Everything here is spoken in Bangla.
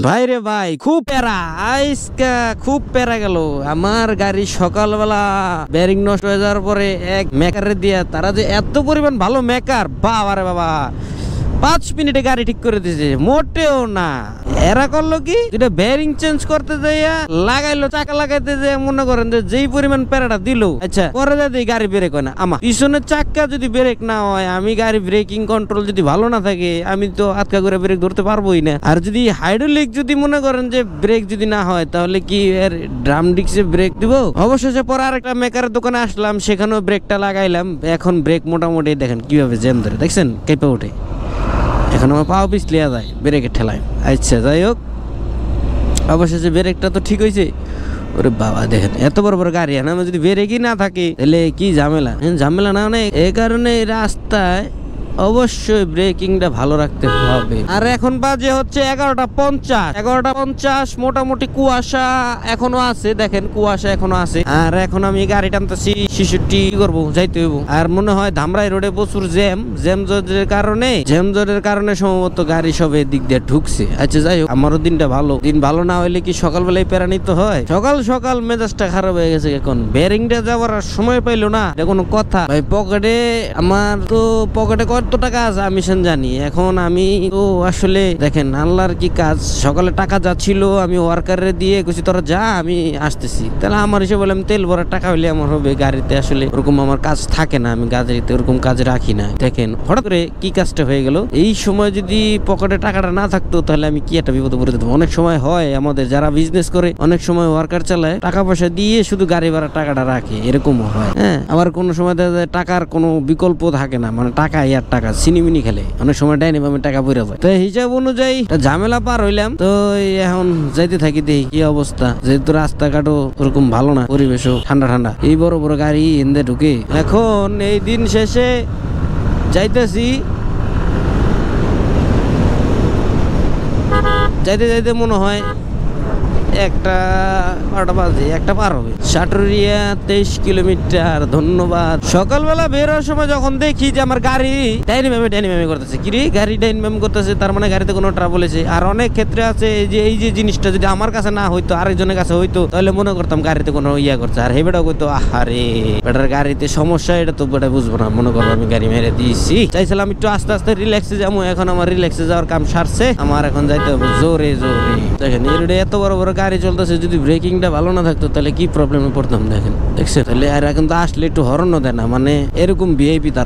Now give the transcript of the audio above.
ভাই রে ভাই, খুব প্যারা আজকা, খুব প্যারা গেল আমার গাড়ি। সকালবেলা বেরিং নষ্ট হয়ে যাওয়ার পরে এক মেকারে দিয়া, তারা যে এত পরিমাণ ভালো মেকার, বাবা রে বাবা, 5 মিনিটে গাড়ি ঠিক করে দিয়েছে। মোটেও না, এরা করলো কি, যেটা বেরিং চেঞ্জ করতে যাইয়া লাগাইলো, চাকা লাগাইতে যে মনে করেন যে যেই পরিমাণ প্যারাটা দিল, আচ্ছা পরে যদি গাড়ি ব্রেক হয় না। আমার পিছনের চাক্কা যদি ব্রেক না হয়, আমি গাড়ি ব্রেকিং কন্ট্রোল যদি ভালো না থাকে, আমি তো আটকা করে ব্রেক ধরতে পারবোই না। আর যদি হাইড্রোলিক যদি মনে করেন যে ব্রেক যদি না হয়, তাহলে কি এর ড্রাম ডিস্কে ব্রেক দিব? অবশেষে পরে আরেকটা মেকারের দোকানে আসলাম, সেখানেও ব্রেকটা লাগাইলাম। এখন ব্রেক মোটামুটি দেখেন কিভাবে জ্যাম ধরে, দেখছেন কেঁপে ওঠে। এখন আমার পাও পিছলিয়া যায় ব্রেকের ঠেলায়। আচ্ছা যাই হোক, অবশেষে ব্রেকটা তো ঠিক হয়েছে। ওরে বাবা দেখেন, এত বড় বড় গাড়ি, আমার যদি ব্রেকই না থাকে তাহলে কি ঝামেলা। ঝামেলা না অনেক, এই কারণে রাস্তায় অবশ্যই ব্রেকিংটা ভালো রাখতে হবে। আর এখন বাজে হচ্ছে 11:50। মোটামুটি কুয়াশা এখনো আছে, দেখেন কুয়াশা এখনো আছে। আর এখন আমি গাড়ি টানতেছি 66 করবো, যাইতে হইব। আর মনে হয় ধামরাই রোডে প্রচুর জ্যাম জটের কারণে সম্ভবত গাড়ি সব এদিক দিয়ে ঢুকছে। আচ্ছা যাই হোক, আমারও দিনটা ভালো। দিন ভালো না হইলে কি সকালবেলায় প্যারা নিতে হয়? সকাল মেজাজটা খারাপ হয়ে গেছে। এখন বেরিংটা যাওয়ার সময় পাইলো না, এটা কোনো কথা ভাই? পকেটে আমার তো পকেটে কত টাকা আছে আমি জানি। এখন আমি তো আসলে দেখেন আল্লাহর কি কাজ, সকালে টাকা যাচ্ছিল, আমি ওয়ার্কারে দিয়ে কইছি তোরা যা, আমি আসতেছি। তাহলে আমার হিসেবে বললাম তেল ভরার টাকা হইলে আমার হবে। গাড়িতে আসলে ওরকম আমার কাজ থাকে না, আমি গাড়িতে ওরকম কাজ রাখি না। দেখেন হঠাৎ করে কি কাজটা হয়ে গেল। এই সময় যদি পকেটে টাকাটা না থাকতো, তাহলে আমি কি একটা বিপদে পড়ে যেতাম। অনেক সময় হয় আমাদের যারা বিজনেস করে, অনেক সময় ওয়ার্কার চালায়, টাকা পয়সা দিয়ে শুধু গাড়ি ভাড়া টাকাটা রাখে, এরকমও হয়। হ্যাঁ, আবার কোনো সময় দেখা যায় টাকার কোনো বিকল্প থাকে না, মানে টাকাই আর টাকা, সিনিমিনি খেলে অনেক সময় ডাইনি বামে টাকা পড়ে যায়। তো হিসাব অনুযায়ী ঝামেলা পার হইলাম। তো এখন যাইতে থাকি, দেখি কি অবস্থা। যেহেতু রাস্তাঘাটও ওরকম ভালো না, পরিবেশও ঠান্ডা, এই বড় বড় গাড়ি এনে ঢুকে। এখন এই দিন শেষে যাইতেছি, যাইতে মনে হয় 1:12 বাজে, 1টা পার হবে। সাটুরিয়া 23 কিলোমিটার। ধন্যবাদ। সকালবেলা বের হওয়ার সময় যখন দেখি যে আমার গাড়ি ডাইনামি করতেছে, কি রে গাড়ি ডাইনামি করতেছে, তার মানে গাড়িতে কোনো ট্রাবল হয়েছে। আর অনেক ক্ষেত্রে আছে এই যে জিনিসটা যদি আমার কাছে না হইতো, আরেকজনের কাছে হইতো, তাহলে মনে করতাম গাড়িতে কোনো ইয়া করছে। আর হেবেটাও কইতো আহারে বেটার গাড়িতে সমস্যা, এটা তো বেটা বুঝবো না, মনে করবো আমি গাড়ি মেরে দিয়েছি। চাইছিলাম একটু আস্তে আস্তে রিল্যাক্সে যাবো। এখন আমার রিল্যাক্সে যাওয়ার কাম সারছে, আমার এখন যাইতে হবে জোরে। দেখেন এই রোডে এত বড় বড় গাড়ি চলতেছে, যদি ব্রেকিংটা ভালো না থাকতো তাহলে কি প্রবলেমে পড়তাম। দেখছেন তাহলে। আর এখন তো আসলে একটু হরণও দেয় না, মানে এরকম ভিআইপি তারা।